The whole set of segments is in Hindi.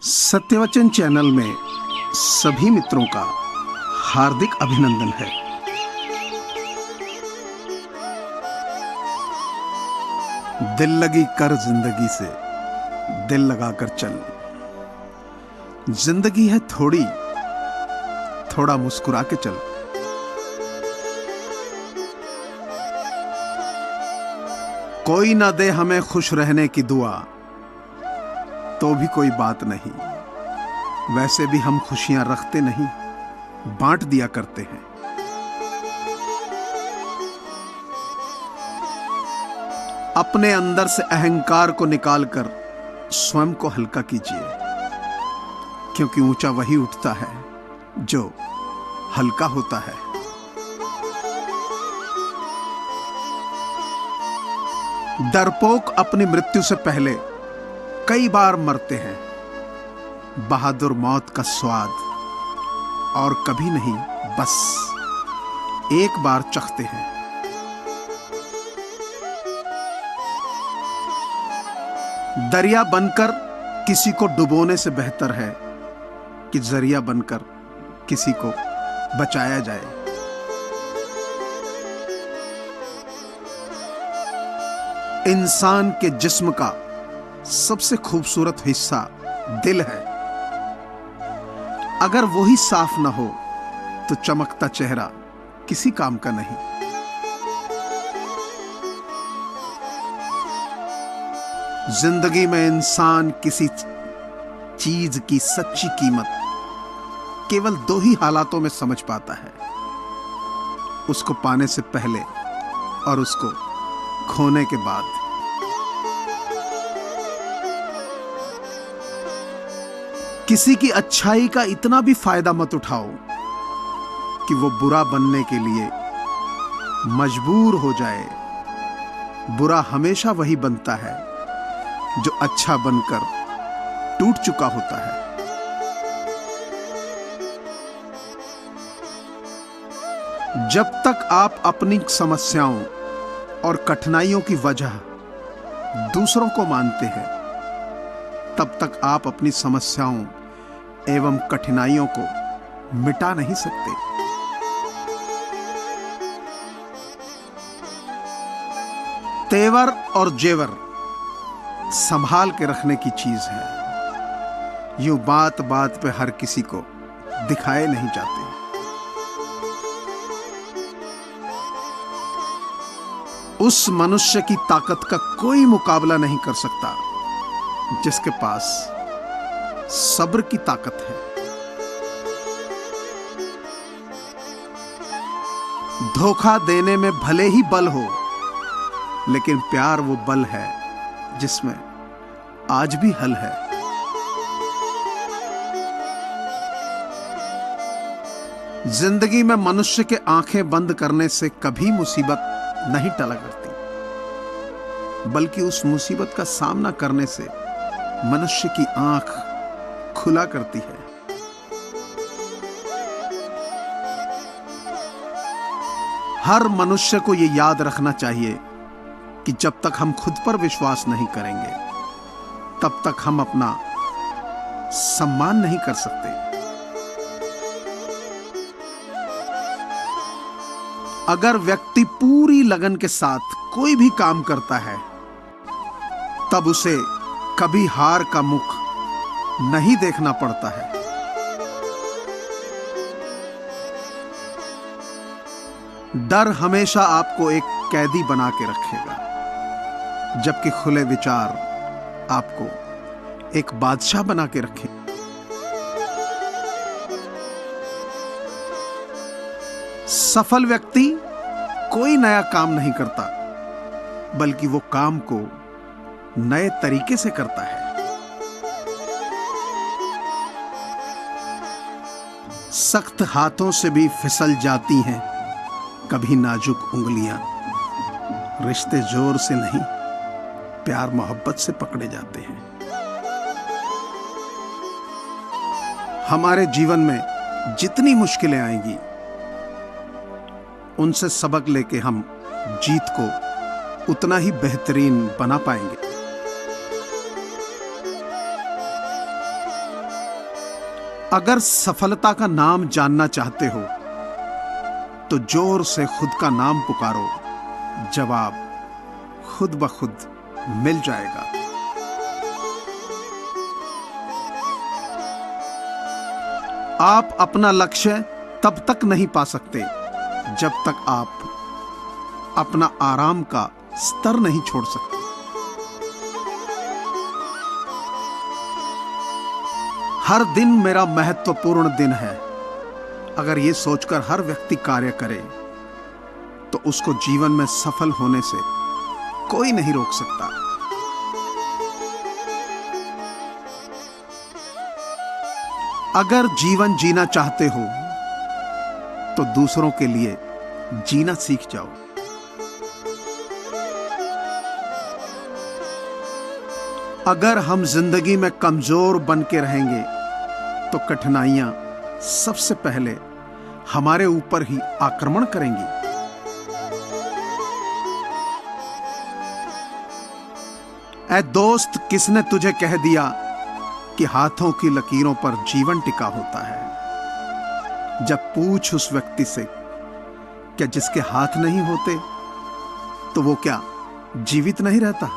सत्यवचन चैनल में सभी मित्रों का हार्दिक अभिनंदन है। दिल लगी कर जिंदगी से, दिल लगाकर चल। जिंदगी है थोड़ी, थोड़ा मुस्कुरा के चल। कोई ना दे हमें खुश रहने की दुआ, तो भी कोई बात नहीं। वैसे भी हम खुशियां रखते नहीं, बांट दिया करते हैं। अपने अंदर से अहंकार को निकालकर स्वयं को हल्का कीजिए, क्योंकि ऊंचा वही उठता है जो हल्का होता है। डरपोक अपनी मृत्यु से पहले कई बार मरते हैं। बहादुर मौत का स्वाद और कभी नहीं, बस एक बार चखते हैं। दरिया बनकर किसी को डुबोने से बेहतर है कि जरिया बनकर किसी को बचाया जाए। इंसान के जिस्म का सबसे खूबसूरत हिस्सा दिल है। अगर वही साफ न हो तो चमकता चेहरा किसी काम का नहीं। जिंदगी में इंसान किसी चीज की सच्ची कीमत केवल दो ही हालातों में समझ पाता है, उसको पाने से पहले और उसको खोने के बाद। किसी की अच्छाई का इतना भी फायदा मत उठाओ कि वो बुरा बनने के लिए मजबूर हो जाए। बुरा हमेशा वही बनता है जो अच्छा बनकर टूट चुका होता है। जब तक आप अपनी समस्याओं और कठिनाइयों की वजह दूसरों को मानते हैं, तब तक आप अपनी समस्याओं एवं कठिनाइयों को मिटा नहीं सकते। तेवर और जेवर संभाल के रखने की चीज है। यूं बात बात पे हर किसी को दिखाए नहीं जाते। उस मनुष्य की ताकत का कोई मुकाबला नहीं कर सकता जिसके पास सब्र की ताकत है। धोखा देने में भले ही बल हो, लेकिन प्यार वो बल है जिसमें आज भी हल है। जिंदगी में मनुष्य के आंखें बंद करने से कभी मुसीबत नहीं टला करती, बल्कि उस मुसीबत का सामना करने से मनुष्य की आंख खुला करती है। हर मनुष्य को यह याद रखना चाहिए कि जब तक हम खुद पर विश्वास नहीं करेंगे, तब तक हम अपना सम्मान नहीं कर सकते। अगर व्यक्ति पूरी लगन के साथ कोई भी काम करता है, तब उसे कभी हार का मुख नहीं देखना पड़ता है। डर हमेशा आपको एक कैदी बना के रखेगा, जबकि खुले विचार आपको एक बादशाह बना के रखे। सफल व्यक्ति कोई नया काम नहीं करता, बल्कि वो काम को नए तरीके से करता है। सख्त हाथों से भी फिसल जाती हैं कभी नाजुक उंगलियां। रिश्ते जोर से नहीं, प्यार मोहब्बत से पकड़े जाते हैं। हमारे जीवन में जितनी मुश्किलें आएंगी, उनसे सबक लेके हम जीत को उतना ही बेहतरीन बना पाएंगे। अगर सफलता का नाम जानना चाहते हो तो जोर से खुद का नाम पुकारो, जवाब खुद ब खुद मिल जाएगा। आप अपना लक्ष्य तब तक नहीं पा सकते जब तक आप अपना आराम का स्तर नहीं छोड़ सकते। हर दिन मेरा महत्वपूर्ण दिन है, अगर ये सोचकर हर व्यक्ति कार्य करे तो उसको जीवन में सफल होने से कोई नहीं रोक सकता। अगर जीवन जीना चाहते हो तो दूसरों के लिए जीना सीख जाओ। अगर हम जिंदगी में कमजोर बन के रहेंगे तो कठिनाइयां सबसे पहले हमारे ऊपर ही आक्रमण करेंगी। ऐ दोस्त, किसने तुझे कह दिया कि हाथों की लकीरों पर जीवन टिका होता है? जब पूछ उस व्यक्ति से, क्या जिसके हाथ नहीं होते तो वो क्या जीवित नहीं रहता?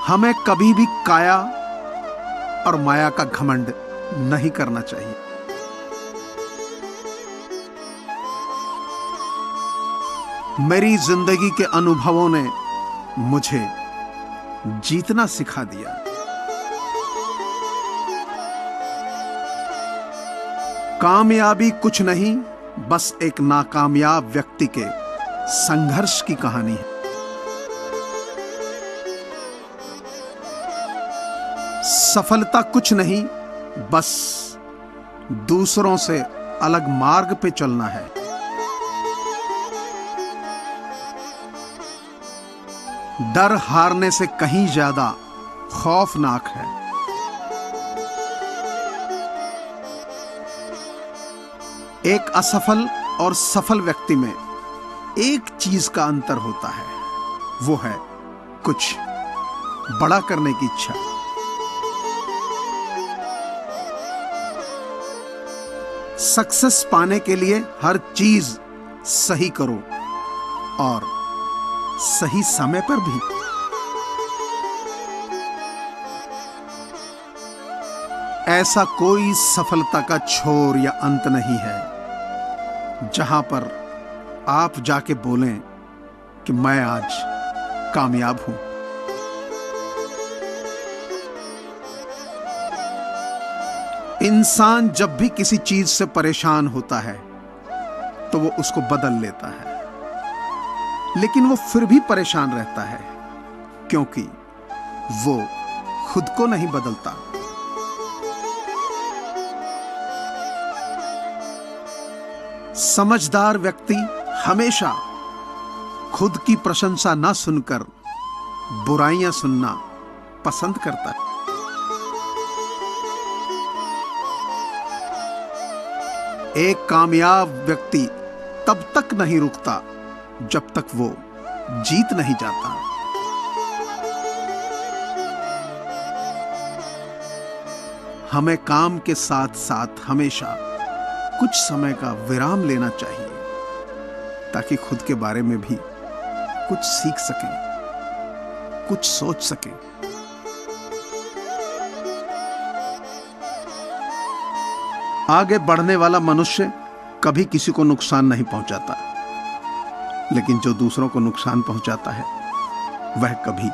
हमें कभी भी काया और माया का घमंड नहीं करना चाहिए। मेरी जिंदगी के अनुभवों ने मुझे जीतना सिखा दिया। कामयाबी कुछ नहीं, बस एक नाकामयाब व्यक्ति के संघर्ष की कहानी है। सफलता कुछ नहीं, बस दूसरों से अलग मार्ग पे चलना है। डर हारने से कहीं ज्यादा खौफनाक है। एक असफल और सफल व्यक्ति में एक चीज का अंतर होता है, वो है कुछ बड़ा करने की इच्छा। सक्सेस पाने के लिए हर चीज सही करो और सही समय पर भी। ऐसा कोई सफलता का छोर या अंत नहीं है जहां पर आप जाके बोलें कि मैं आज कामयाब हूं। इंसान जब भी किसी चीज से परेशान होता है तो वो उसको बदल लेता है, लेकिन वो फिर भी परेशान रहता है क्योंकि वो खुद को नहीं बदलता। समझदार व्यक्ति हमेशा खुद की प्रशंसा ना सुनकर बुराइयां सुनना पसंद करता है। एक कामयाब व्यक्ति तब तक नहीं रुकता जब तक वो जीत नहीं जाता। हमें काम के साथ साथ हमेशा कुछ समय का विराम लेना चाहिए ताकि खुद के बारे में भी कुछ सीख सकें, कुछ सोच सकें। आगे बढ़ने वाला मनुष्य कभी किसी को नुकसान नहीं पहुंचाता, लेकिन जो दूसरों को नुकसान पहुंचाता है वह कभी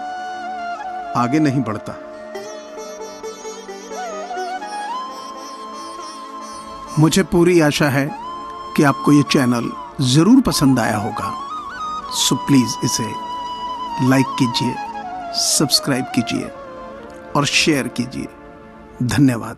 आगे नहीं बढ़ता। मुझे पूरी आशा है कि आपको ये चैनल जरूर पसंद आया होगा, सो प्लीज इसे लाइक कीजिए, सब्सक्राइब कीजिए और शेयर कीजिए। धन्यवाद।